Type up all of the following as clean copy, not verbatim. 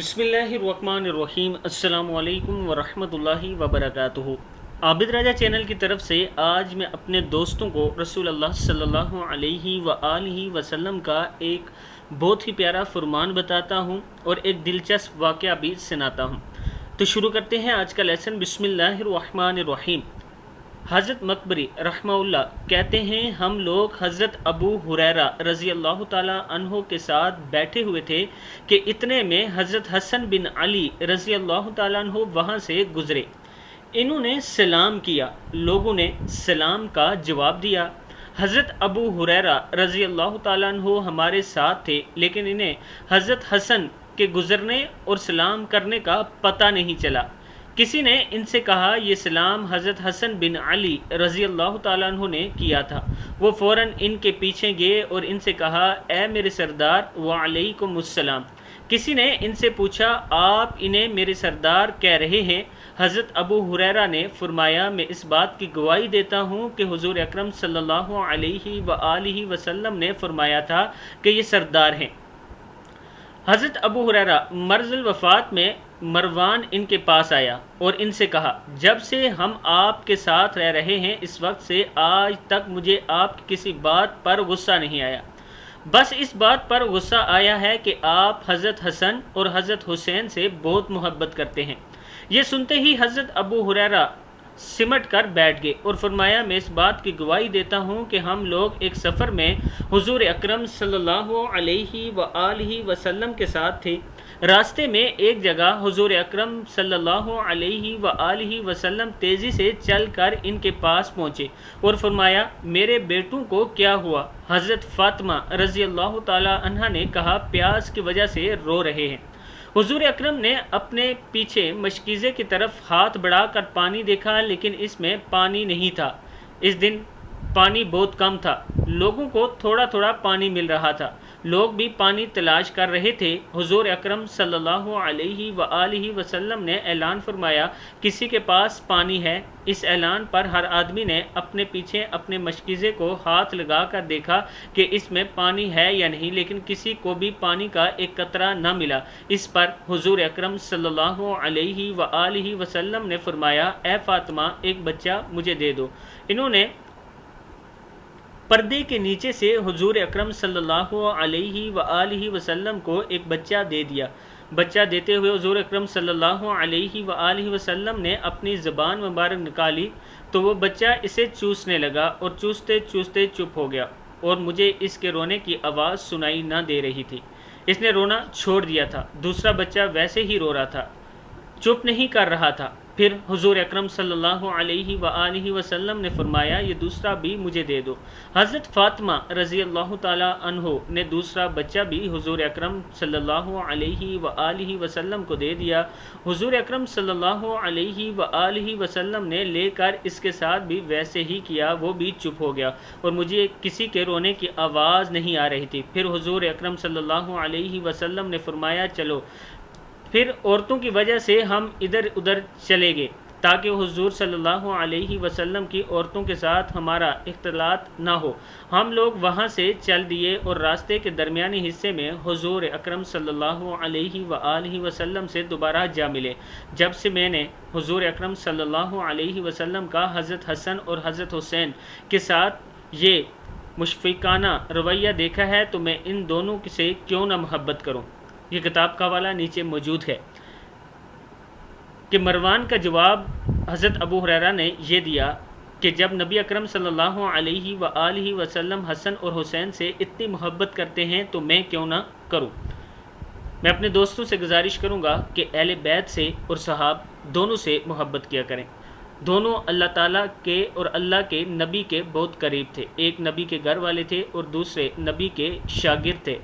بسم اللہ الرحمن الرحیم۔ السلام علیکم ورحمۃ اللہ وبرکاتہ۔ عابد راجہ چینل کی طرف سے آج میں اپنے دوستوں کو رسول اللہ صلی اللہ علیہ وآلہ وسلم کا ایک بہت ہی پیارا فرمان بتاتا ہوں اور ایک دلچسپ واقعہ بھی سناتا ہوں۔ تو شروع کرتے ہیں آج کا لیسن۔ بسم اللہ الرحمن الرحیم۔ حضرت مقبری رحمہ اللہ کہتے ہیں، ہم لوگ حضرت ابو ہریرہ رضی اللہ تعالیٰ عنہ کے ساتھ بیٹھے ہوئے تھے کہ اتنے میں حضرت حسن بن علی رضی اللہ تعالیٰ عنہ وہاں سے گزرے۔ انہوں نے سلام کیا، لوگوں نے سلام کا جواب دیا۔ حضرت ابو ہریرہ رضی اللہ تعالیٰ عنہ ہمارے ساتھ تھے، لیکن انہیں حضرت حسن کے گزرنے اور سلام کرنے کا پتہ نہیں چلا۔ کسی نے ان سے کہا، یہ سلام حضرت حسن بن علی رضی اللہ تعالیٰ عنہ نے کیا تھا۔ وہ فوراً ان کے پیچھے گئے اور ان سے کہا، اے میرے سردار، وعلیکم السلام۔ کسی نے ان سے پوچھا، آپ انہیں میرے سردار کہہ رہے ہیں؟ حضرت ابو ہریرہ نے فرمایا، میں اس بات کی گواہی دیتا ہوں کہ حضور اکرم صلی اللہ علیہ وآلہ وسلم نے فرمایا تھا کہ یہ سردار ہیں۔ حضرت ابو ہریرہ مرض الوفات میں مروان ان کے پاس آیا اور ان سے کہا، جب سے ہم آپ کے ساتھ رہ رہے ہیں اس وقت سے آج تک مجھے آپ کی کسی بات پر غصہ نہیں آیا، بس اس بات پر غصہ آیا ہے کہ آپ حضرت حسن اور حضرت حسین سے بہت محبت کرتے ہیں۔ یہ سنتے ہی حضرت ابو ہریرہ سمٹ کر بیٹھ گئے اور فرمایا، میں اس بات کی گواہی دیتا ہوں کہ ہم لوگ ایک سفر میں حضور اکرم صلی اللہ علیہ وآلہ وسلم کے ساتھ تھے۔ راستے میں ایک جگہ حضور اکرم صلی اللہ علیہ وآلہ وسلم تیزی سے چل کر ان کے پاس پہنچے اور فرمایا، میرے بیٹوں کو کیا ہوا؟ حضرت فاطمہ رضی اللہ تعالی عنہا نے کہا، پیاس کی وجہ سے رو رہے ہیں۔ حضور اکرم نے اپنے پیچھے مشکیزے کی طرف ہاتھ بڑھا کر پانی دیکھا، لیکن اس میں پانی نہیں تھا۔ اس دن پانی بہت کم تھا، لوگوں کو تھوڑا تھوڑا پانی مل رہا تھا، لوگ بھی پانی تلاش کر رہے تھے۔ حضور اکرم صلی اللہ علیہ وآلہ وسلم نے اعلان فرمایا، کسی کے پاس پانی ہے؟ اس اعلان پر ہر آدمی نے اپنے پیچھے اپنے مشکیزے کو ہاتھ لگا کر دیکھا کہ اس میں پانی ہے یا نہیں، لیکن کسی کو بھی پانی کا ایک قطرہ نہ ملا۔ اس پر حضور اکرم صلی اللہ علیہ وآلہ وسلم نے فرمایا، اے فاطمہ، ایک بچہ مجھے دے دو۔ انہوں نے پردے کے نیچے سے حضور اکرم صلی اللہ علیہ وآلہ وسلم کو ایک بچہ دے دیا۔ بچہ دیتے ہوئے حضور اکرم صلی اللہ علیہ وآلہ وسلم نے اپنی زبان مبارک نکالی تو وہ بچہ اسے چوسنے لگا اور چوستے چوستے چپ ہو گیا، اور مجھے اس کے رونے کی آواز سنائی نہ دے رہی تھی۔ اس نے رونا چھوڑ دیا تھا۔ دوسرا بچہ ویسے ہی رو رہا تھا، چپ نہیں کر رہا تھا۔ پھر حضور اکرم صلی اللہ علیہ وآلہ وسلم نے فرمایا، یہ دوسرا بھی مجھے دے دو۔ حضرت فاطمہ رضی اللہ تعالی عنہ نے دوسرا بچہ بھی حضور اکرم صلی اللہ علیہ وآلہ وسلم کو دے دیا۔ حضور اکرم صلی اللہ علیہ وآلہ وسلم نے لے کر اس کے ساتھ بھی ویسے ہی کیا، وہ بھی چپ ہو گیا اور مجھے کسی کے رونے کی آواز نہیں آ رہی تھی۔ پھر حضور اکرم صلی اللہ علیہ وسلم نے فرمایا، چلو۔ پھر عورتوں کی وجہ سے ہم ادھر ادھر چلے گئے تاکہ حضور صلی اللہ علیہ وسلم کی عورتوں کے ساتھ ہمارا اختلاط نہ ہو۔ ہم لوگ وہاں سے چل دیے اور راستے کے درمیانی حصے میں حضور اکرم صلی اللہ علیہ وآلہ وسلم سے دوبارہ جا ملے۔ جب سے میں نے حضور اکرم صلی اللہ علیہ وسلم کا حضرت حسن اور حضرت حسین کے ساتھ یہ مشفقانہ رویہ دیکھا ہے تو میں ان دونوں سے کیوں نہ محبت کروں۔ یہ کتاب کا حوالہ نیچے موجود ہے کہ مروان کا جواب حضرت ابو ہریرہ نے یہ دیا کہ جب نبی اکرم صلی اللہ علیہ وآلہ وسلم حسن اور حسین سے اتنی محبت کرتے ہیں تو میں کیوں نہ کروں۔ میں اپنے دوستوں سے گزارش کروں گا کہ اہل بیت سے اور صحاب دونوں سے محبت کیا کریں۔ دونوں اللہ تعالیٰ کے اور اللہ کے نبی کے بہت قریب تھے۔ ایک نبی کے گھر والے تھے اور دوسرے نبی کے شاگرد تھے،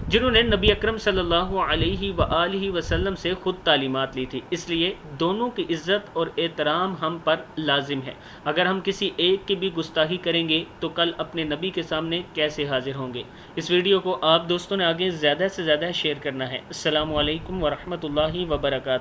جنہوں نے نبی اکرم صلی اللہ علیہ وآلہ وسلم سے خود تعلیمات لی تھی۔ اس لیے دونوں کی عزت اور احترام ہم پر لازم ہے۔ اگر ہم کسی ایک کی بھی گستاخی کریں گے تو کل اپنے نبی کے سامنے کیسے حاضر ہوں گے۔ اس ویڈیو کو آپ دوستوں نے آگے زیادہ سے زیادہ شیئر کرنا ہے۔ السلام علیکم ورحمۃ اللہ وبرکاتہ۔